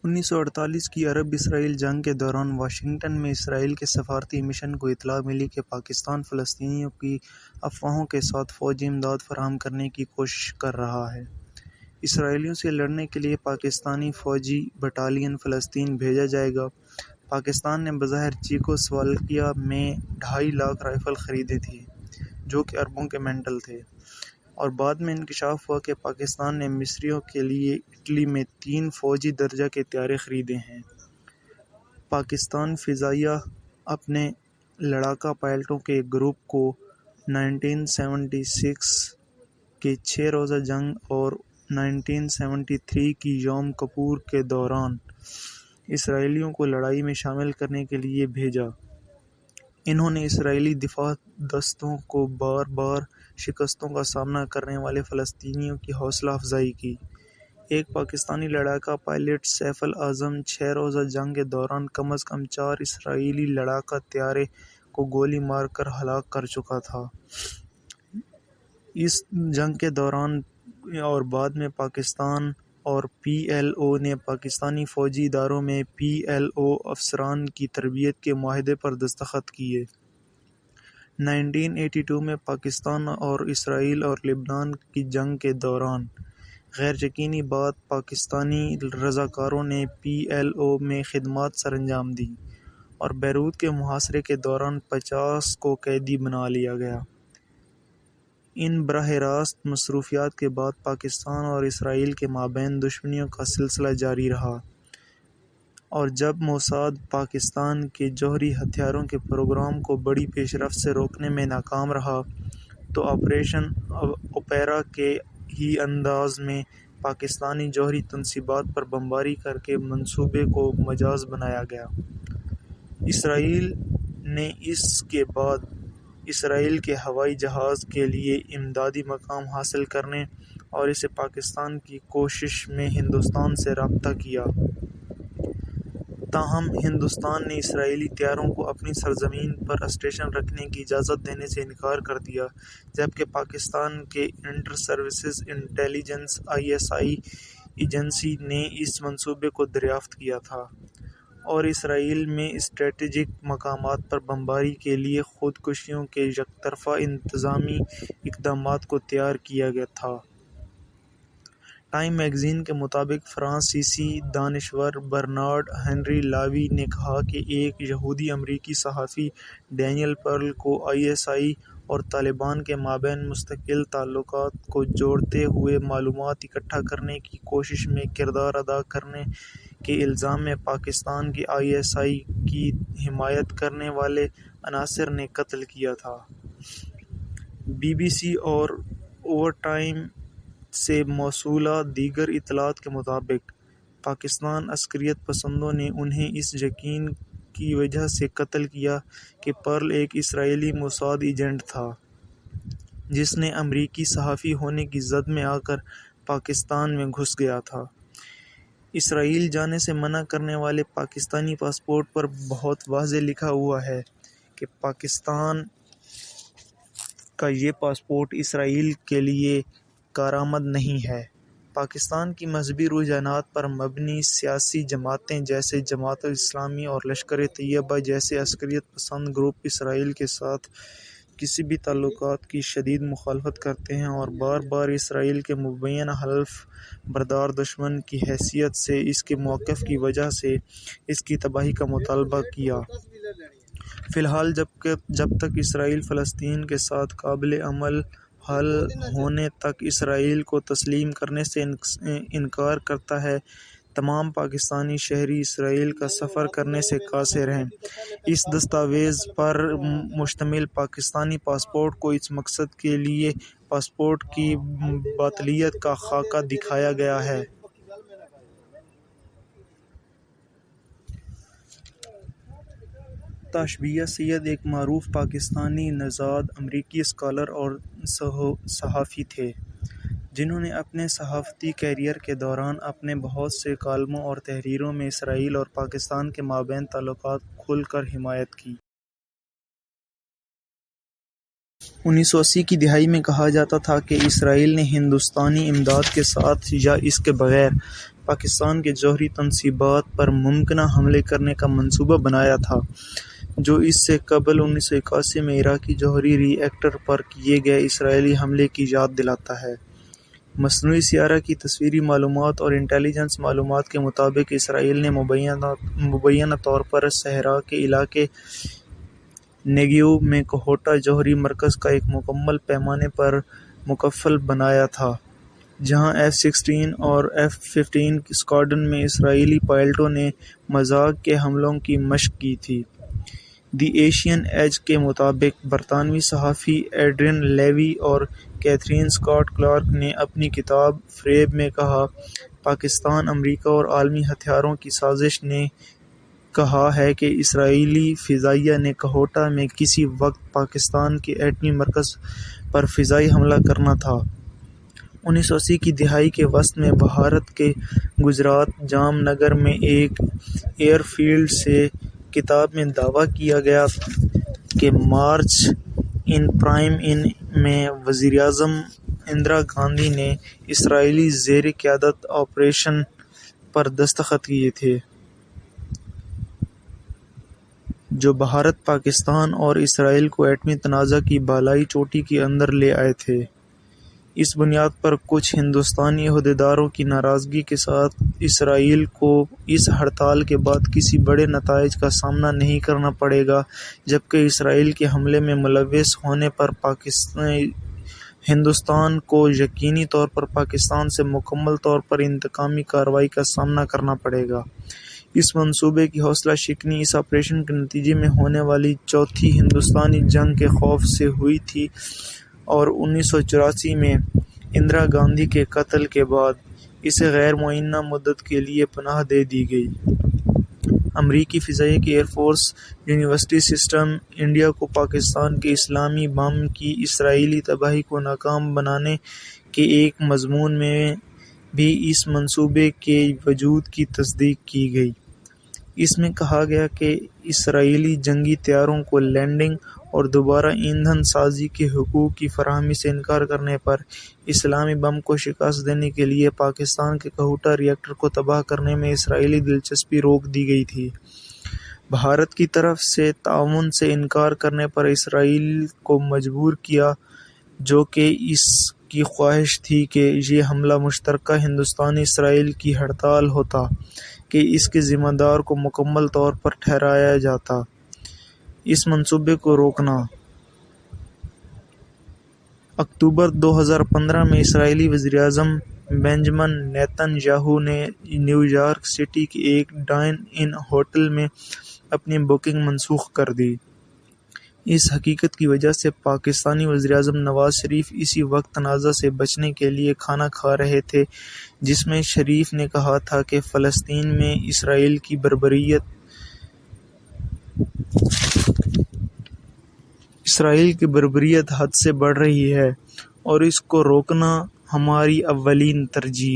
1948 کی عرب اسرائیل جنگ کے دوران واشنگٹن میں اسرائیل کے سفارتی مشن کو اطلاع ملی کہ پاکستان فلسطینیوں کی افواہوں کے ساتھ فوجی امداد فراہم کرنے کی کوشش کر رہا ہے۔ اسرائیلیوں سے لڑنے کے لیے پاکستانی فوجی بٹالین فلسطین بھیجا جائے گا۔ پاکستان نے بظاہر چیکو سلوواکیہ میں 2.5 لاکھ رائفل خریدے تھے، جو کہ اربوں کے مینٹل تھے، اور بعد میں انکشاف ہوا کہ پاکستان نے مصریوں کے لیے اٹلی میں 3 فوجی درجہ کے طیارے خریدے ہیں۔ پاکستان فضائیہ اپنے لڑاکا پائلٹوں کے ایک گروپ کو 1976 کے 6 روزہ جنگ اور 1973 کی یوم کپور کے دوران اسرائیلیوں کو لڑائی میں شامل کرنے کے لیے بھیجا۔ انہوں نے اسرائیلی دفاع دستوں کو بار بار شکستوں کا سامنا کرنے والے فلسطینیوں کی حوصلہ افزائی کی۔ ایک پاکستانی لڑاکا پائلٹ سیف الاعظم 6 روزہ جنگ کے دوران کم از کم 4 اسرائیلی لڑاکا طیارے کو گولی مار کر ہلاک کر چکا تھا۔ اس جنگ کے دوران اور بعد میں پاکستان اور پی ایل او نے پاکستانی فوجی اداروں میں پی ایل او افسران کی تربیت کے معاہدے پر دستخط کیے۔ 1982 میں پاکستان اور اسرائیل اور لبنان کی جنگ کے دوران غیر یقینی بات پاکستانی رضاکاروں نے پی ایل او میں خدمات سر انجام دیں اور بیروت کے محاصرے کے دوران 50 کو قیدی بنا لیا گیا۔ ان براہ راست مصروفیات کے بعد پاکستان اور اسرائیل کے مابین دشمنیوں کا سلسلہ جاری رہا، اور جب موساد پاکستان کے جوہری ہتھیاروں کے پروگرام کو بڑی پیش رفت سے روکنے میں ناکام رہا تو آپریشن اوپیرا کے ہی انداز میں پاکستانی جوہری تنصیبات پر بمباری کر کے منصوبے کو مجاز بنایا گیا۔ اسرائیل نے اس کے بعد اسرائیل کے ہوائی جہاز کے لیے امدادی مقام حاصل کرنے اور اسے پاکستان کی کوشش میں ہندوستان سے رابطہ کیا۔ تاہم ہندوستان نے اسرائیلی طیاروں کو اپنی سرزمین پر اسٹیشن رکھنے کی اجازت دینے سے انکار کر دیا، جبکہ پاکستان کے انٹر سروسز انٹیلی جنس ISI ایجنسی نے اس منصوبے کو دریافت کیا تھا اور اسرائیل میں اسٹریٹجک مقامات پر بمباری کے لیے خودکشیوں کے یک طرفہ انتظامی اقدامات کو تیار کیا گیا تھا۔ ٹائم میگزین کے مطابق فرانسیسی دانشور برنارڈ ہنری لاوی نے کہا کہ ایک یہودی امریکی صحافی ڈینیل پرل کو ISI اور طالبان کے مابین مستقل تعلقات کو جوڑتے ہوئے معلومات اکٹھا کرنے کی کوشش میں کردار ادا کرنے کے الزام میں پاکستان کے ISI کی حمایت کرنے والے عناصر نے قتل کیا تھا۔ BBC اور اوور ٹائم سے موصولہ دیگر اطلاعات کے مطابق پاکستان عسکریت پسندوں نے انہیں اس یقین کی وجہ سے قتل کیا کہ پرل ایک اسرائیلی موساد ایجنٹ تھا جس نے امریکی صحافی ہونے کی زد میں آ کر پاکستان میں گھس گیا تھا۔ اسرائیل جانے سے منع کرنے والے پاکستانی پاسپورٹ پر بہت واضح لکھا ہوا ہے کہ پاکستان کا یہ پاسپورٹ اسرائیل کے لیے کارآمد نہیں ہے۔ پاکستان کی مذہبی رجحانات پر مبنی سیاسی جماعتیں جیسے جماعت اسلامی اور لشکر طیبہ جیسے عسکریت پسند گروپ اسرائیل کے ساتھ کسی بھی تعلقات کی شدید مخالفت کرتے ہیں اور بار بار اسرائیل کے مبینہ حلف بردار دشمن کی حیثیت سے اس کے موقف کی وجہ سے اس کی تباہی کا مطالبہ کیا۔ فی الحال جب تک اسرائیل فلسطین کے ساتھ قابل عمل حل ہونے تک اسرائیل کو تسلیم کرنے سے انکار کرتا ہے، تمام پاکستانی شہری اسرائیل کا سفر کرنے سے قاصر ہیں۔ اس دستاویز پر مشتمل پاکستانی پاسپورٹ کو اس مقصد کے لیے پاسپورٹ کی باطلیت کا خاکہ دکھایا گیا ہے۔ تاشبیہ سید ایک معروف پاکستانی نژاد امریکی اسکالر اور صحافی تھے جنہوں نے اپنے صحافتی کیریئر کے دوران اپنے بہت سے کالموں اور تحریروں میں اسرائیل اور پاکستان کے مابین تعلقات کھل کر حمایت کی۔ 1980 کی دہائی میں کہا جاتا تھا کہ اسرائیل نے ہندوستانی امداد کے ساتھ یا اس کے بغیر پاکستان کے جوہری تنصیبات پر ممکنہ حملے کرنے کا منصوبہ بنایا تھا، جو اس سے قبل 1981 میں عراقی جوہری ری ایکٹر پر کیے گئے اسرائیلی حملے کی یاد دلاتا ہے۔ مصنوعی سیارہ کی تصویری معلومات اور انٹیلیجنس معلومات کے مطابق اسرائیل نے مبینہ طور پر صحرا کے علاقے نیگیو میں کہوٹہ جوہری مرکز کا ایک مکمل پیمانے پر مقفل بنایا تھا، جہاں F-16 اور F-15 اسکواڈرن میں اسرائیلی پائلٹوں نے مذاق کے حملوں کی مشق کی تھی۔ دی ایشین ایج کے مطابق برطانوی صحافی ایڈرین لیوی اور کیتھرین اسکاٹ کلارک نے اپنی کتاب فریب میں کہا، پاکستان، امریکہ اور عالمی ہتھیاروں کی سازش نے کہا ہے کہ اسرائیلی فضائیہ نے کہوٹہ میں کسی وقت پاکستان کے ایٹمی مرکز پر فضائی حملہ کرنا تھا۔ 1980 کی دہائی کے وسط میں بھارت کے گجرات جام نگر میں ایک ایئر فیلڈ سے کتاب میں دعویٰ کیا گیا کہ مارچ ان پرائم ان میں وزیراعظم اندرا گاندھی نے اسرائیلی زیر قیادت آپریشن پر دستخط کیے تھے، جو بھارت، پاکستان اور اسرائیل کو ایٹمی تنازع کی بالائی چوٹی کے اندر لے آئے تھے۔ اس بنیاد پر کچھ ہندوستانی عہدیداروں کی ناراضگی کے ساتھ اسرائیل کو اس ہڑتال کے بعد کسی بڑے نتائج کا سامنا نہیں کرنا پڑے گا، جبکہ اسرائیل کے حملے میں ملوث ہونے پر ہندوستان کو یقینی طور پر پاکستان سے مکمل طور پر انتقامی کارروائی کا سامنا کرنا پڑے گا۔ اس منصوبے کی حوصلہ شکنی اس آپریشن کے نتیجے میں ہونے والی چوتھی ہندوستانی جنگ کے خوف سے ہوئی تھی اور 1984 میں اندرا گاندھی کے قتل کے بعد اسے غیر معینہ مدت کے لیے پناہ دے دی گئی۔ امریکی فضائیہ کی air force university system India کو پاکستان کے اسلامی بم کی اسرائیلی تباہی کو ناکام بنانے کے ایک مضمون میں بھی اس منصوبے کے وجود کی تصدیق کی گئی۔ اس میں کہا گیا کہ اسرائیلی جنگی طیاروں کو لینڈنگ اور دوبارہ ایندھن سازی کے حقوق کی فراہمی سے انکار کرنے پر اسلامی بم کو شکست دینے کے لیے پاکستان کے کہوٹہ ری ایکٹر کو تباہ کرنے میں اسرائیلی دلچسپی روک دی گئی تھی۔ بھارت کی طرف سے تعاون سے انکار کرنے پر اسرائیل کو مجبور کیا، جو کہ اس کی خواہش تھی کہ یہ حملہ مشترکہ ہندوستانی اسرائیل کی ہڑتال ہوتا کہ اس کے ذمہ دار کو مکمل طور پر ٹھہرایا جاتا۔ اس منصوبے کو روکنا۔ اکتوبر 2015 میں اسرائیلی وزیراعظم بنجمن نیتن یاہو نے نیو یارک سٹی کے ایک ڈائن ان ہوٹل میں اپنی بکنگ منسوخ کر دی۔ اس حقیقت کی وجہ سے پاکستانی وزیراعظم نواز شریف اسی وقت تنازع سے بچنے کے لیے کھانا کھا رہے تھے، جس میں شریف نے کہا تھا کہ فلسطین میں اسرائیل کی بربریت حد سے بڑھ رہی ہے اور اس کو روکنا ہماری اولین ترجیح